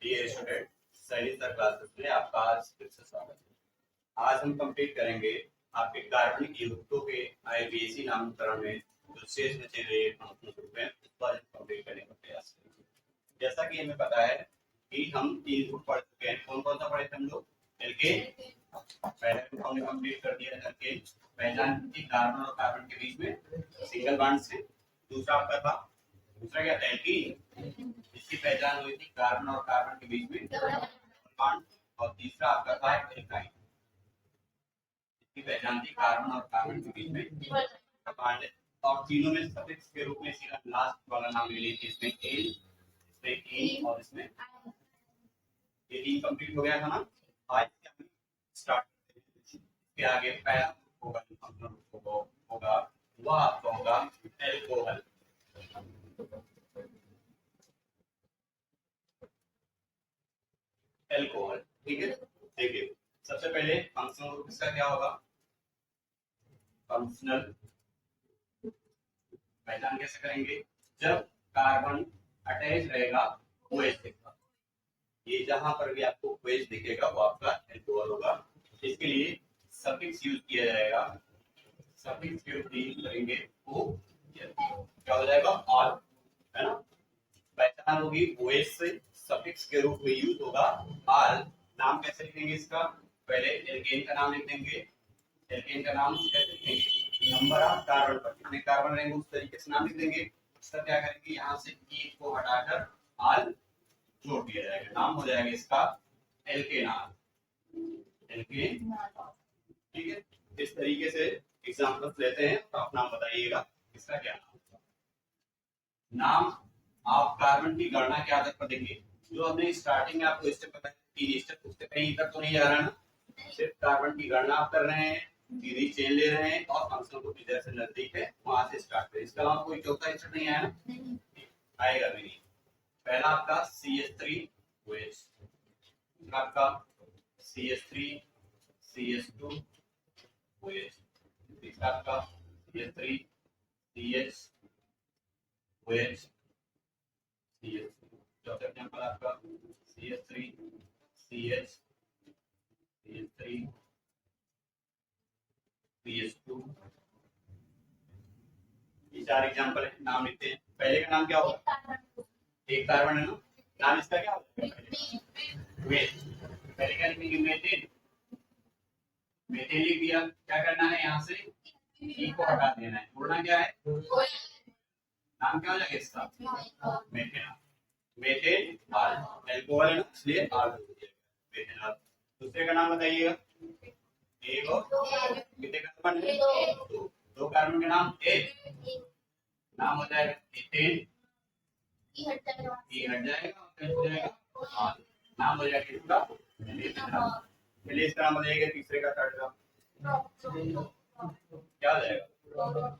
Dear student, सैनिक sir classes में आपका आज फिर से स्वागत है। आज हम कंप्लीट करेंगे आपके कार्बनिक युग्मकों के आईयूपीएसी नामकरण में जो शेष बचे हुए फंक्शनल ग्रुप हैं उसको आज हम कंप्लीट करने का प्रयास करेंगे। जैसा कि हमें पता है कि हम 3 ग्रुप पढ़ चुके हैं। कौन कौन सा पढ़े थे हम लोग? एल्केन, पहले ग्रुप हमने कंप्लीट कर दिया था। एल्केन पहचान की कार्बन और कार्बन के बीच में सिंगल बॉन्ड से। दूसरा आपका था, दूसरा क्या था? एल्कीन, इसकी पहचान हुई थी कार्बन और कार्बन के बीच में बॉन्ड। और तीसरा आपका था एल्काइन, इसकी पहचान थी कार्बन और कार्बन के बीच में बॉन्ड। और तीनों में सफिक्स के रूप में सीधा लास्ट वाला नाम ले लीजिए। इसमें एल, इसमें इन और इसमें ये तीन कंप्लीट हो गया था ना। आज हम स्टार्ट करते हैं। इसके आगे पहला होगा होगा वह आपका होगा एल्कोहल। एल्कोहल, ठीक है। देखिए, सबसे पहले फंक्शनल ग्रुप इसका क्या होगा? फंक्शनल पहचान कैसे करेंगे? जब कार्बन अटैच रहेगा OH के साथ, ये जहां पर भी आपको OH दिखेगा वो आपका एल्कोहल होगा। इसके लिए सफिक्स यूज किया जाएगा। सफिक्स के रूप में यूज करेंगे वो क्या हो जाएगा? ऑल, है ना। पहचान होगी OH से, सफिक्स के रूप में यूज होगा ऑल। नाम कैसे लिखेंगे इसका? पहले एल्केन का नाम लिख देंगे। एल्केन का नाम कैसे लिखेंगे? नंबर ऑफ कार्बन पर कितने कार्बन रहेंगे उस तरीके से नाम लिख देंगे। इसका क्या करेंगे? यहाँ से एक को हटाकर ऑल जोड़ दिया जाएगा। नाम हो जाएगा इसका एल्केनॉल। एल्केन, ठीक है। इस तरीके से एग्जांपल्स लेते हैं तो आप नाम बताइएगा इसका क्या नाम होगा। नाम आप कार्बन की गणना के आधार पर देंगे। जो हमने स्टार्टिंग में आपको स्टेप बताया, 3 स्टेप, उससे कहीं तक तो नहीं जा रहा है ना। सिर्फ कार्बन की गणना आप कर रहे हैं, सीधी चेन ले रहे हैं और फंक्शनल ग्रुप इधर से नजदीक है वहां से स्टार्ट करें। इसके अलावा कोई चौथा स्टेप नहीं आया ना, आएगा भी नहीं। पहला आपका CH3OH, दूसरा आपका CH3CH2OH, तीसरा आपका CH3CHOH, चौथा एग्जांपल आपका CH3CH2। ये 4 एग्जांपल है। नाम लिखते हैं। पहले का नाम क्या होगा? एक कार्बन है ना, नाम इसका क्या होगा? पहले क्या लिखेंगे? मेथेन। मेथेन लिख दिया। क्या करना है? यहाँ से ई को हटा देना है। जोड़ना क्या है? नाम क्या हो जाएगा इसका? मेथेनॉल। मेथेनॉल एल्कोहल है ना, इसलिए आल हो जाएगा मेथेनॉल। दूसरे का नाम बताइएगा। एक और कितने कार्बन है? दो कार्बन का नाम एक, नाम हो जाएगा एथेन। ई हट जाएगा और हो जाएगा आल, नाम हो जाएगा इसका मेथेनॉल। चलिए इसका नाम बताइएगा तीसरे का, थर्ड का क्या हो जाएगा?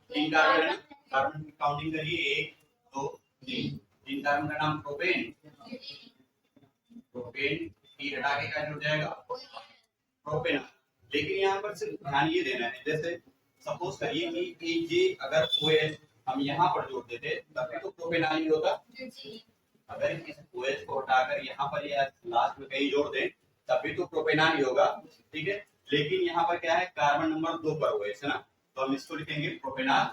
3 कार्बन है ना, कार्बन की काउंटिंग करिए। 1 2 3। 3 कार्बन का नाम प्रोपेन। प्रोपेन ई हटा के क्या जुड़ जाएगा? प्रोपेनॉल। लेकिन यहाँ पर सिर्फ ध्यान ये देना है, जैसे सपोज करिए कि ये अगर OH हम यहाँ पर जोड़ देते तब तो प्रोपेनॉल ही होता। अगर इस OH को हटाकर यहाँ पर या लास्ट में कहीं जोड़ दें तब भी तो प्रोपेनॉल ही होगा, ठीक है। लेकिन यहाँ पर क्या है? कार्बन नंबर 2 पर OH है ना, तो हम इसको लिखेंगे प्रोपेनॉल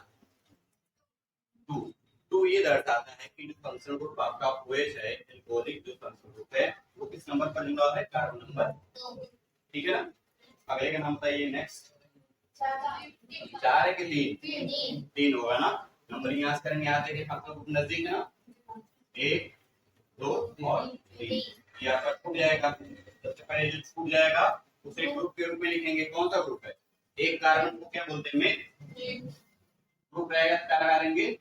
2। तो ये दर्शाता है कि जो फंक्शनल ग्रुप आपका OH है, एल्कोहलिक जो फंक्शनल ग्रुप है वो किस नंबर पर जुड़ा है? कार्बन नंबर 2, ठीक है ना। अगले का नाम बताइए। नेक्स्ट 4 है कि 3? 3 होगा ना। नंबरिंग यहाँ से करेंगे। यहाँ देखिए फंक्शनल ग्रुप नजदीक है ना, 1 2 और 3। ये आपका छूट जाएगा। सबसे पहले जो छूट जाएगा उसे ग्रुप के रूप में लिखेंगे। कौन सा ग्रुप है? एक कार्बन को क्या बोलते हैं? मेथ। ग्रुप रहेगा क्या लगाएंगे?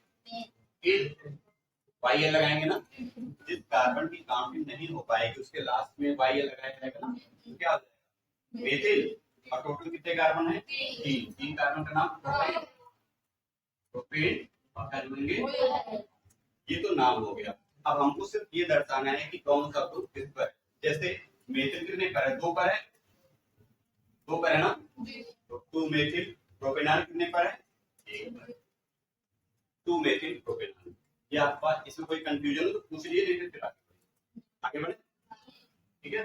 YL लगाएंगे ना। जिस कार्बन की काउंटिंग नहीं हो पाएगी उसके लास्ट में YL लगाया जाएगा ना, तो क्या हो जाएगा? मेथिल। और टोटल कितने कार्बन है? 3। 3 कार्बन का नाम प्रोपेन। प्रोपेन और क्या जोड़ेंगे? ये तो नाम हो गया। अब हमको सिर्फ ये दर्शाना है कि कौन सा ग्रुप किस पर है। जैसे मेथिल कितने पर है? 2 पर है। 2 पर है ना, तो 2 मेथिल। प्रोपेनॉल कितने पर है? 1 पर। 2 मेथिल प्रोपेनॉल। ये आपका इसमें कोई कंफ्यूजन हो तो पूछ लीजिए, नहीं तो फिर आगे बढ़े। ठीक है।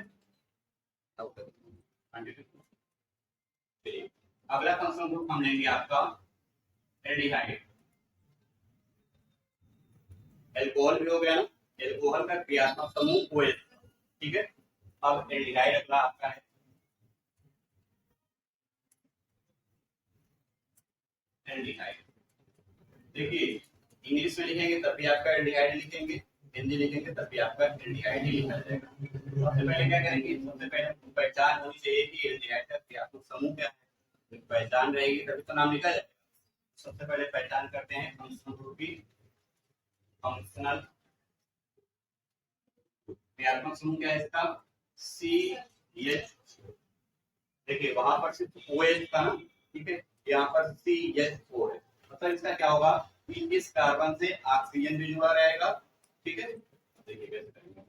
अगला फंक्शनल ग्रुप हम लेंगे आपका एल्डिहाइड। एल्कोहल भी हो गया ना, एल्कोहल का क्रियात्मक समूह OH, ठीक है। अब एल्डिहाइड अगला आपका है एल्डिहाइड। देखिए इंग्लिश में लिखेंगे तब भी आपका एल्डिहाइड लिखेंगे, हिंदी लिखेंगे तब भी आपका एल्डिहाइड ही लिखा जाएगा। सबसे पहले क्या करेंगे, सबसे पहले पहचान होनी चाहिए कि एल्डिहाइड का क्रियात्मक समूह क्या है। पहचान रहेगी तभी तो नाम लिखा जाएगा। सबसे पहले पहचान करते हैं फंक्शनल ग्रुप की। फंक्शनल क्रियात्मक समूह क्या है इसका, CH। देखिए वहां पर सिर्फ OH था ना, ठीक है, यहाँ पर CH4 है। मतलब इसका क्या होगा कि इस कार्बन से ऑक्सीजन भी जुड़ा रहेगा, ठीक है। देखिए कैसे करेंगे,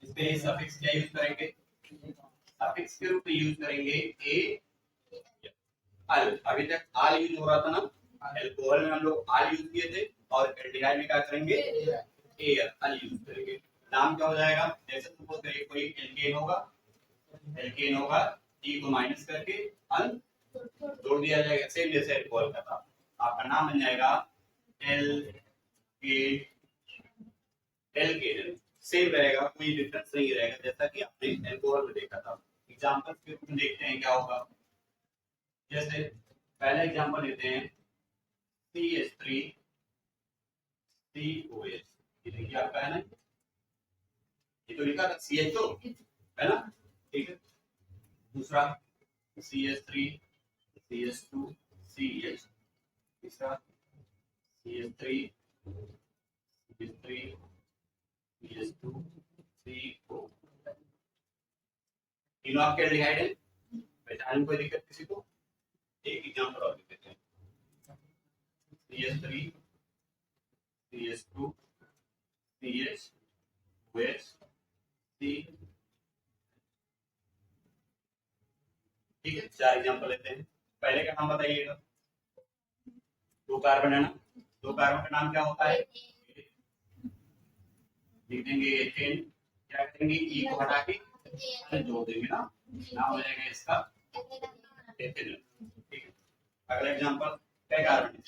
इसके लिए सफिक्स क्या यूज करेंगे, सफिक्स के रूप में यूज करेंगे ए अल। अभी तक आल यूज हो रहा था ना, एल्कोहल में हम लोग आल यूज किए थे, और एल्डिहाइड में क्या करेंगे, ए अल यूज करेंगे। नाम क्या हो जाएगा, जैसे सपोज करिए कोई एल्केन होगा, एल्केन होगा, टी को माइनस करके अल जोड़ दिया जाएगा, सेम जैसे एल्कोहल का था। आपका नाम बन जाएगा एल्केन। सेम रहेगा, कोई डिफरेंस नहीं रहेगा, जैसा कि आपने एल्कोहल में देखा था। एग्जांपल के रूप में देखते हैं क्या होगा। जैसे पहला एग्जांपल लेते हैं CH3 COH। ये देखिए आपका है ना, ये तो लिखा था CH2 है ना, ठीक है। दूसरा CH3 CH2 CH। तीसरा CH3 CH3 CH2 CO। तीनों आपके एल्डिहाइड है, पहचान में कोई दिक्कत किसी को। एक एग्जांपल और देते हैं, CH3 CH2 CH OH C। ठीक है, चार एग्जांपल लेते हैं। पहले का नाम बताइएगा, दो कार्बन है ना, दो कार्बन का नाम क्या होता है, लिख देंगे एथेन। क्या करेंगे, ई को हटा के जोड़ देंगे ना, नाम हो जाएगा इसका एथेनॉल, ठीक है। अगला एग्जांपल, क्या कार्बन,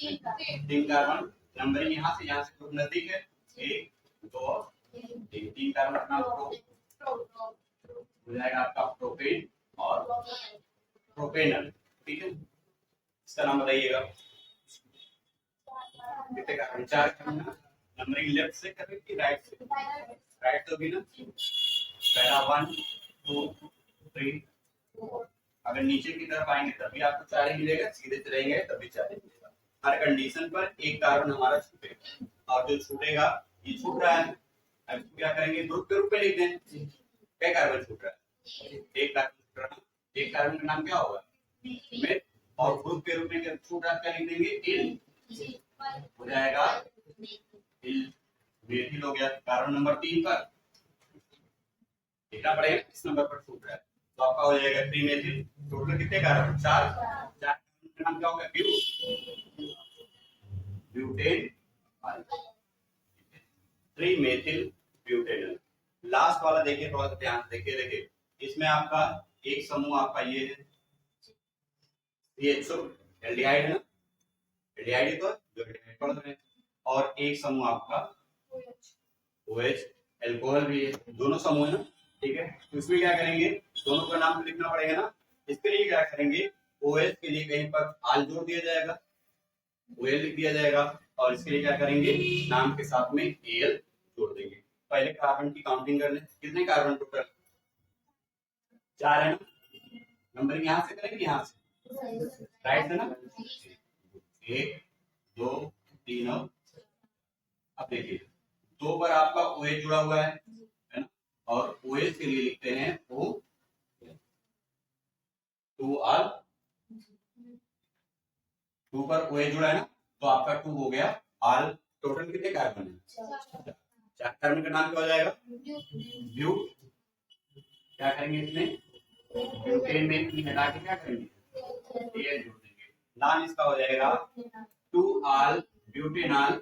तीन कार्बन, नंबरिंग यहाँ से ग्रुप नजदीक है, 1 2 3। तीन कार्बन का नाम हो जाएगा आपका प्रोपेन और प्रोपेनल, ठीक है। इसका नाम बताइएगा, कितने कार्बन, चार कार्बन। नंबरिंग लेफ्ट से करें कि राइट से, राइट तो भी ना, पहला 1 2 3 4। अगर नीचे की तरफ आएंगे तभी आपको 4 ही मिलेगा, सीधे चलेंगे तभी 4 ही मिलेगा। हर कंडीशन पर एक कार्बन हमारा छूटेगा, और जो छूटेगा ये छूट रहा है, अब क्या करेंगे, ग्रुप के रूप में लिख दें। क्या कार्बन छूट रहा है, एक कार्बन छूट रहा है, एक कार्बन का नाम क्या होगा मेथ, और ग्रुप के रूप में छूट रहा क्या लिख देंगे, इल, हो जाएगा इल मेथिल हो गया। कार्बन नंबर 3 पर लिखना पड़ेगा किस नंबर पर छूट रहा है, तो आपका हो जाएगा ट्रीमेथिल। टोटल कितने कार्बन, 4। 4 का नाम क्या होगा, ब्यूटेन, ट्रीमेथिल ब्यूटेनल। लास्ट वाला देखिए, थोड़ा सा ध्यान से देखिए, इसमें आपका एक समूह आपका ये है CHO, एल्डिहाइड है ना, एल्डिहाइड तो जो एल्डिहाइड पढ़ रहे हैं, और एक समूह आपका OH, एल्कोहल भी है, दोनों समूह है ना, ठीक है। तो इसमें क्या करेंगे, दोनों का नाम तो लिखना पड़ेगा ना, इसके लिए क्या करेंगे, OH के लिए कहीं पर आल जोड़ दिया जाएगा, OL लिख दिया जाएगा, और इसके लिए क्या करेंगे, नाम के साथ में AL जोड़ देंगे। पहले कार्बन की काउंटिंग कर लें, कितने कार्बन टोटल, 4 है ना, नंबरिंग यहाँ से करेंगे, यहाँ से राइट से ना, 1 2 3। अब देखिए 2 पर आपका OH जुड़ा हुआ है ना, और OH के लिए लिखते हैं O 2 आल, 2 पर OH जुड़ा है ना, तो आपका 2 हो गया आल। टोटल कितने कार्बन है, 4 कार्बन का नाम क्या हो जाएगा, ब्यूट। क्या करेंगे इसमें, ब्यूटेन में हटा के क्या करेंगे, AL जोड़ देंगे, नाम इसका हो जाएगा 2 आल ब्यूटेनॉल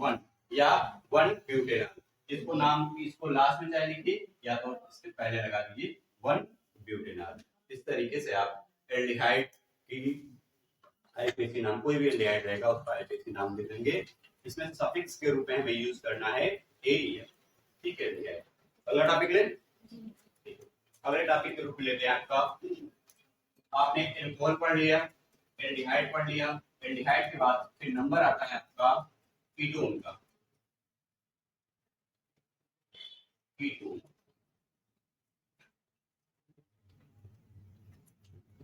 1 या 1 ब्यूटेनॉल। इसको नाम इसको लास्ट में चाहे लिखिए या तो इससे पहले लगा दीजिए 1 ब्यूटेनॉल। इस तरीके से आप एल्डिहाइड की आईपीसी नाम, कोई भी एल्डिहाइड रहेगा उसका आईपीसी नाम दे देंगे। इसमें सफिक्स के रूप में हमें यूज करना है ए, ठीक है। अगला टॉपिक ले, अगले टॉपिक के रूप में लेते हैं आपका, आपने एल्कोहल पढ़ लिया, एल्डिहाइड पढ़ लिया, एल्डिहाइड के बाद फिर नंबर आता है आपका कीटोन का। कीटोन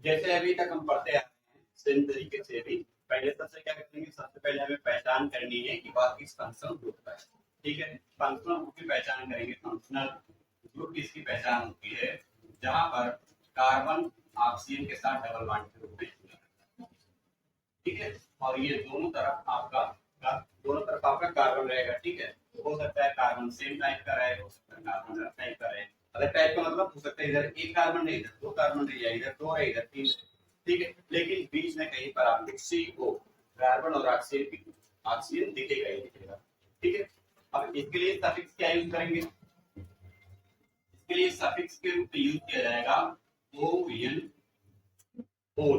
जैसे अभी तक हम पढ़ते आ रहे हैं सेम तरीके से भी पहले सबसे क्या करेंगे, सबसे पहले हमें पहचान करनी है कि बात किस फंक्शनल ग्रुप का है, ठीक है। फंक्शनल ग्रुप की पहचान करेंगे। फंक्शनल ग्रुप किसकी पहचान होती है, जहां पर कार्बन ऑक्सीजन के साथ डबल बॉन्ड के रूप में, ठीक है। और ये दोनों तरफ आपका कार्बन रहेगा, ठीक है। हो सकता है कार्बन सेम टाइप का रहे, हो सकता है कार्बन अलग टाइप का रहे। अलग टाइप का मतलब हो सकता है इधर एक कार्बन है, इधर दो कार्बन है, या इधर दो है इधर तीन, ठीक है। लेकिन बीच में कहीं पर आपको CO कार्बन और ऑक्सीजन दिखेगा ही दिखेगा, ठीक है। अब इसके लिए सफिक्स क्या यूज करेंगे, इसके लिए सफिक्स के रूप में यूज किया जाएगा ON, ओल,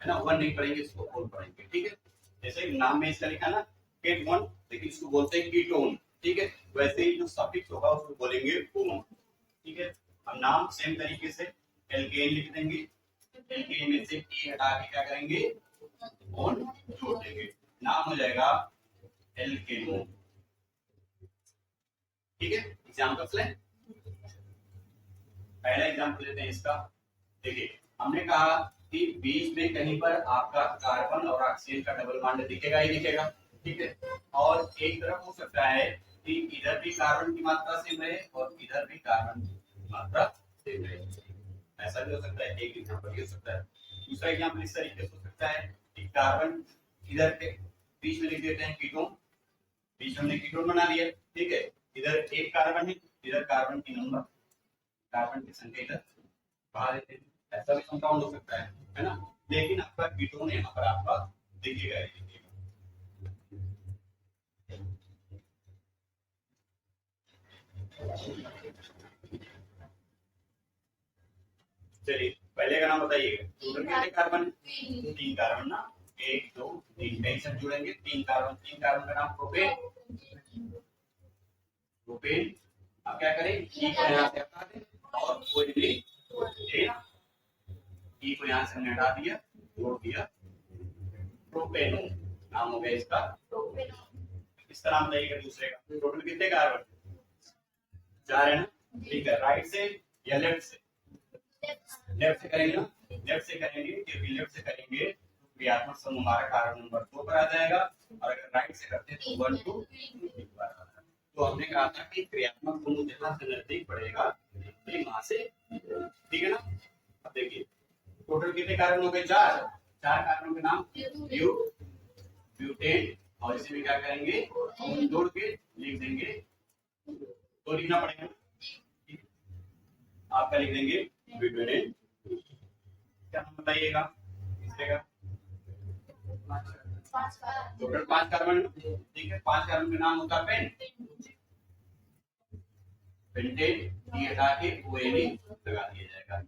है ना। वन नहीं पढ़ेंगे, इसको ओल पढ़ेंगे, ठीक है। जैसे नाम में इसका लिखा ना केट वन, लेकिन इसको बोलते हैं कीटोन, ठीक है। वैसे ही जो सफिक्स होगा उसको बोलेंगे ओन, ठीक है। अब नाम सेम तरीके से एल्केन लिख देंगे, एल्केन में से ए हटा के क्या करेंगे, ओन जोड़ देंगे, नाम हो जाएगा एल्केनोन, ठीक है। एग्जांपल्स लें, पहला एग्जांपल लेते हैं इसका। देखिए हमने कहा कि बीच में कहीं पर आपका कार्बन और ऑक्सीजन का डबल बॉन्ड दिखेगा ही दिखेगा, ठीक है। और एक तरफ हो सकता है कि इधर भी कार्बन की मात्रा सेम रहे और इधर भी कार्बन की मात्रा सेम रहे, ऐसा भी हो सकता है। एक एग्जांपल हो सकता है। दूसरा एग्जांपल इस तरीके से हो सकता है कि कार्बन इधर के बीच में लिख देते हैं कीटोन, बीच में कीटोन बना लिया, ठीक है। इधर एक कार्बन है, इधर कार्बन की नंबर, कार्बन की संख्या इधर बढ़ा देते हैं, ऐसा भी कंपाउंड हो सकता है ना। लेकिन आपका कीटोन यहाँ पर आपका दिखेगा ही दिखेगा। चलिए पहले का नाम बताइएगा, टोटल कितने कार्बन, 3 कार्बन ना, 1 2 3 कहीं से जुड़ेंगे, 3 कार्बन का नाम प्रोपेन, प्रोपेन। अब क्या करें, ई को यहाँ से हटा दें और कोई भी ई को यहाँ से हमने हटा दिया, जोड़ दिया, प्रोपेनोन नाम हो गया इसका। इसका नाम बताइएगा दूसरे का। टोटल कितने कार्बन, 4 है ना, ठीक है। राइट से या लेफ्ट से, लेफ्ट से करेंगे ना, लेफ्ट से करेंगे, क्योंकि लेफ्ट से करेंगे क्रियात्मक समूह हमारा कार्बन नंबर 2 पर आ जाएगा, और अगर राइट से करते हैं तो 1 2 3 पर आ जाएगा। तो हमने कहा था कि क्रियात्मक समूह जहां से नजदीक पड़ेगा वहां से, ठीक है ना। अब देखिए टोटल कितने कार्बन हो गए, 4 कार्बन के नाम ब्यू, ब्यूटेन, और इसी में क्या करेंगे, जोड़ के लिख देंगे, तो लिखना पड़ेगा, आपका लिख देंगे ब्यूटेन। क्या नाम बताइएगा तीसरे का, टोटल 5 कार्बन, ठीक है। 5 कार्बन का नाम होता है पेन, पेंटेन, ये हटा के ONE लगा दिया जाएगा।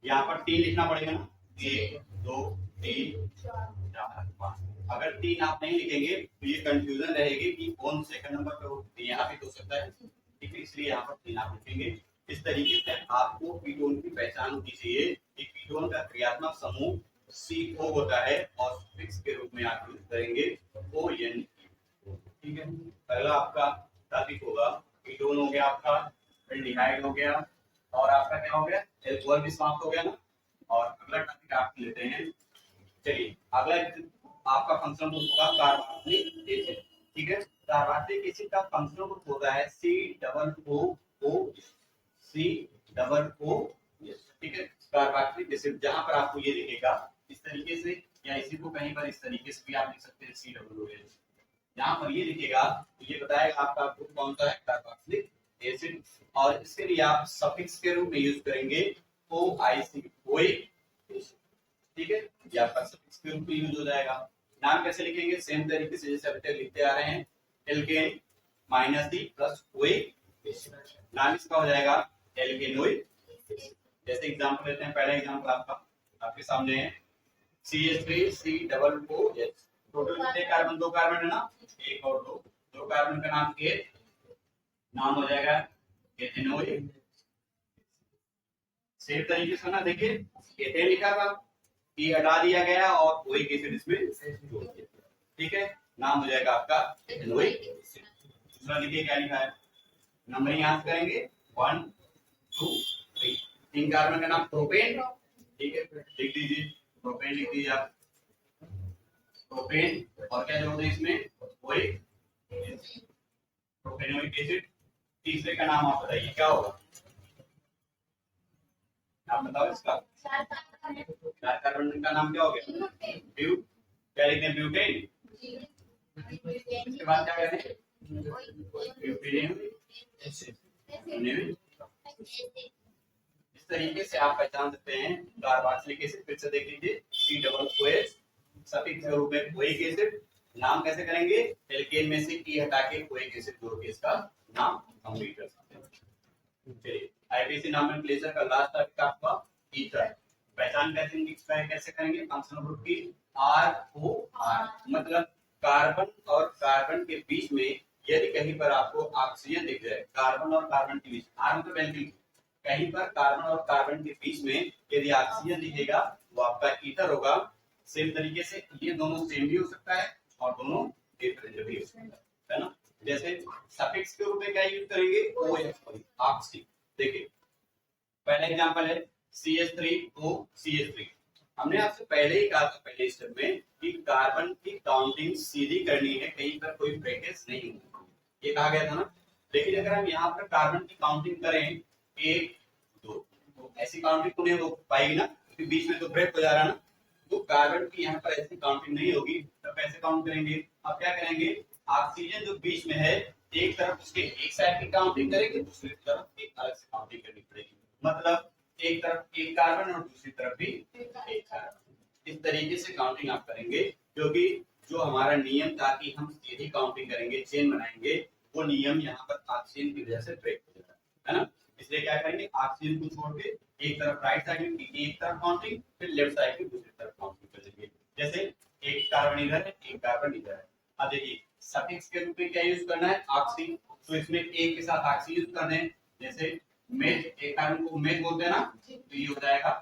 यहाँ पर 3 लिखना पड़ेगा ना, 1 2 3 4 5। अगर 3 आप नहीं लिखेंगे तो ये कंफ्यूजन रहेगी कि कौन सेकंड नंबर पे हो, यहाँ भी हो सकता है, ठीक है। इसलिए यहाँ पर 3 आप लिखेंगे। इस तरीके से आपको कीटोन की पहचान होनी चाहिए कि कीटोन का क्रियात्मक समूह CO होता है और सफिक्स के रूप में आप यूज करेंगे ON, ठीक है। पहला आपका टॉपिक होगा कीटोन, हो गया आपका, एल्डिहाइड हो गया, और आपका क्या हो गया, एल्कोहल भी समाप्त हो गया ना। और अगला टॉपिक आप लेते हैं, चलिए अगला आपका फंक्शनल ग्रुप होगा कार्बोक्सिलिक एसिड, ठीक है। कार्बोक्सिलिक एसिड का फंक्शनल ग्रुप होता है COO, COO, ठीक है। कार्बोक्सिलिक एसिड जहां पर आपको ये दिखेगा इस तरीके से, या इसी को कहीं पर इस तरीके से भी आप लिख सकते हैं COOH, यहाँ पर ये लिखेगा तो ये बताएगा आपका ग्रुप कौन सा है, कार्बोक्सिलिक एसिड। और इसके लिए आप सफिक्स के रूप में यूज करेंगे OIC, ठीक है। ये आपका सफिक्स के रूप में यूज हो जाएगा। नाम कैसे लिखेंगे, सेम तरीके से जैसे अभी तक लिखते आ रहे हैं, एल्केन, माइनस सी प्लस ओए, नाम इसका हो जाएगा एल्केनोइक। जैसे एग्जांपल लेते हैं, पहला एग्जांपल आपके सामने है CH3COOH। टोटल कितने कार्बन? 2 कार्बन है ना, 1 और 2, 2 कार्बन का नाम के नाम हो जाएगा एथेनोइक। सेम तरीके से ना देखिए, एथेन लिखा था, ई हटा दिया गया और ओइक एसिड इसमें जोड़ दिया, ठीक है, नाम हो जाएगा आपका एथेनोइक। दूसरा देखिए क्या लिखा है, नंबरिंग यहाँ से करेंगे 1 2 3, 3 कार्बन का नाम प्रोपेन, ठीक है, लिख दीजिए प्रोपेन, लिख दीजिए आप प्रोपेन, और क्या जोड़ दें इसमें ओइक, प्रोपेनोइक एसिड। तीसरे का नाम आप बताइए क्या होगा, आप बताओ इसका। 4 कार्बन का नाम क्या हो गया? ब्यू, क्या लिखते हैं? ब्यूटेन। इसके बाद क्या कहते हैं? ब्यूटेनियम। इस तरीके से आप पहचान सकते हैं कार्बोक्सिलिक एसिड। फिर से देख लीजिए, COOH सफिक्स के रूप में ओइक एसिड, नाम कैसे करेंगे? एल्केन में से ई हटा के ओइक एसिड जोड़ के इसका नाम कंप्लीट कर सकते हैं। चलिए, आईपीसी नॉमेनक्लेचर का लास्ट टॉपिक आपका ईथर। पहचान कैसे करेंगे फंक्शनल ग्रुप की? ROR, मतलब कार्बन और कार्बन के बीच में यदि कहीं पर आपको ऑक्सीजन दिख जाए, कार्बन और कार्बन के बीच, R मतलब एल्किल, कहीं पर कार्बन और कार्बन के बीच में यदि ऑक्सीजन दिखेगा वो आपका ईथर होगा। सेम तरीके से ये दोनों सेम भी हो सकता है और दोनों डिफरेंट भी हो सकता है ना। जैसे सफिक्स के रूप में क्या यूज करेंगे? OH, oxy. देखिए पहला एग्जांपल है CH3OCH3। हमने आपसे पहले ही कहा था पहले स्टेप में कि कार्बन की काउंटिंग सीधी करनी है, कहीं पर कोई ब्रेकेज नहीं होगा, ये कहा गया था ना। लेकिन अगर हम यहाँ पर कार्बन की काउंटिंग करें 1 2, तो ऐसी काउंटिंग तो नहीं हो पाएगी ना, क्योंकि बीच में तो ब्रेक हो जा रहा है ना, तो कार्बन की यहाँ पर ऐसी काउंटिंग नहीं होगी। तो कैसे काउंट करेंगे? अब क्या करेंगे, ऑक्सीजन जो बीच में है एक तरफ उसके एक साइड की काउंटिंग करेंगे, दूसरी तरफ एक अलग से काउंटिंग करनी पड़ेगी, मतलब एक तरफ एक कार्बन और दूसरी तरफ भी एक कार्बन। इस तरीके से काउंटिंग आप करेंगे, क्योंकि जो हमारा नियम था कि हम सीधी काउंटिंग करेंगे, चेन बनाएंगे, वो नियम यहाँ पर ऑक्सीजन की वजह से ब्रेक हो जा रहा है ना। इसलिए क्या करेंगे, ऑक्सीजन को छोड़ के एक तरफ राइट साइड में एक तरफ काउंटिंग, फिर लेफ्ट साइड में दूसरी तरफ काउंटिंग करेंगे। जैसे एक कार्बन इधर है, एक कार्बन इधर है। अब देखिए सफिक्स के रूप में क्या यूज करना है? ऑक्सी, तो इसमें एक के साथ ऑक्सी यूज करना है। जैसे मेथ, एक कार्बन को मेथ बोलते हैं ना, तो ये हो जाएगा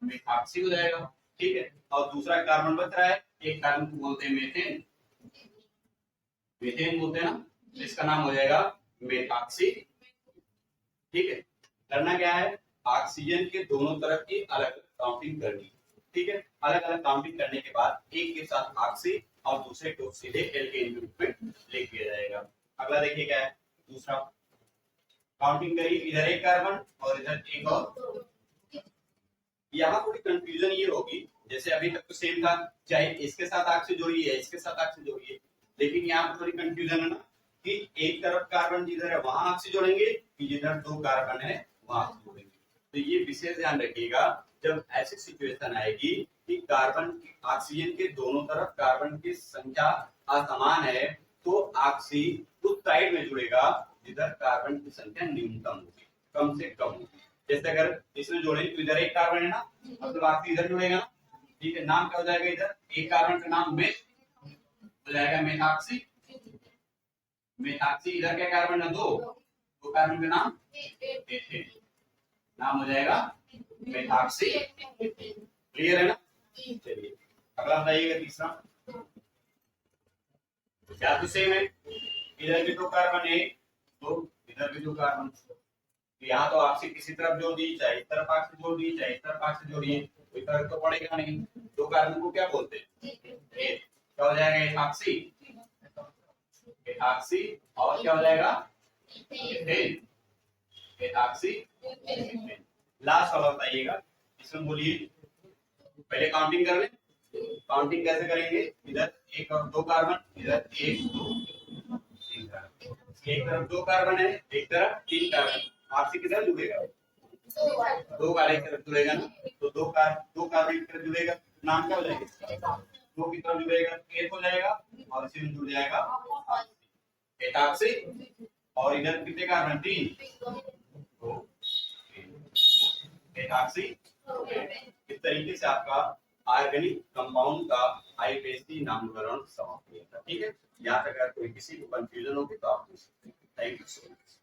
मेथॉक्सी हो जाएगा, ठीक है। और दूसरा कार्बन बच रहा है, एक कार्बन को बोलते हैं मेथेन, मेथेन बोलते हैं ना, तो इसका नाम हो जाएगा मेथॉक्सी, ठीक है। करना क्या है, ऑक्सीजन के दोनों तरफ की अलग काउंटिंग करनी, ठीक है। अलग अलग काउंटिंग करने के बाद एक के साथ ऑक्सी और दूसरे को सीधे एल्केन के रूप में लिख दिया जाएगा। अगला देखिए क्या है, दूसरा काउंटिंग करी, इधर एक कार्बन और इधर एक और। यहाँ थोड़ी कंफ्यूजन ये होगी, जैसे अभी तक तो सेम था, चाहे इसके साथ ऑक्सी जोड़िए इसके साथ ऑक्सी जोड़िए, लेकिन यहाँ पर थोड़ी कंफ्यूजन है ना कि एक तरफ कार्बन जिधर है वहां ऑक्सी जोड़ेंगे कि जिधर 2 कार्बन है वहां ऑक्सी जोड़ेंगे। तो ये विशेष ध्यान रखिएगा, जब ऐसी सिचुएशन आएगी कि कार्बन ऑक्सीजन के दोनों तरफ कार्बन की संख्या असमान है, तो ऑक्सी उस साइड में जुड़ेगा जिधर कार्बन की संख्या न्यूनतम होगी, कम से कम होगी। जैसे अगर इसमें जोड़ेंगे तो इधर एक कार्बन है ना, मतलब ऑक्सी इधर जुड़ेगा ना, ठीक है। नाम क्या हो जाएगा, इधर एक कार्बन का नाम मेथ हो जाएगा, मेथॉक्सी। मेथॉक्सी इधर क्या कार्बन है, 2 कार्बन का नाम एथेन, नाम हो जाएगा मेथॉक्सी। क्लियर है ना। चलिए अगला बताइएगा तीसरा, क्या तो सेम है, इधर भी 2 कार्बन है, तो इधर भी 2 कार्बन, यहाँ तो ऑक्सी किसी तरफ जोड़ दी, चाहे इस तरफ ऑक्सी जोड़ दी, चाहे इस तरफ ऑक्सी जोड़िए, कोई फर्क तो पड़ेगा नहीं। 2 कार्बन को क्या बोलते हैं? क्या हो जाएगा, एथॉक्सी, एथॉक्सी, और क्या हो जाएगा, एथेन, एथॉक्सी एथेन। लास्ट वाला बताइएगा, इसमें बोलिए, पहले काउंटिंग कर लें। काउंटिंग कैसे करेंगे, इधर एक और 2 कार्बन, इधर 1 2 3 कार्बन, एक तरफ 2 कार्बन है, एक तरफ 3 कार्बन, ऑक्सी किधर जुड़ेगा, 2 कार्बन की तरफ जुड़ेगा ना, तो 2 कार्बन की तरफ जुड़ेगा, नाम क्या हो जाएगा, 2 की तरफ जुड़ेगा, 1 हो जाएगा और इसी में जुड़ जाएगा। एटाक्सी और इधर कितने कार्बन? 3। तो एटाक्सी। इस तरीके से आपका ऑर्गेनिक कंपाउंड का आईपीएसी नामकरण समाप्त होता है। ठीक है, यहाँ तक अगर कोई किसी को कंफ्यूजन होगी तो आप पूछ सकते हैं। Thank you so much.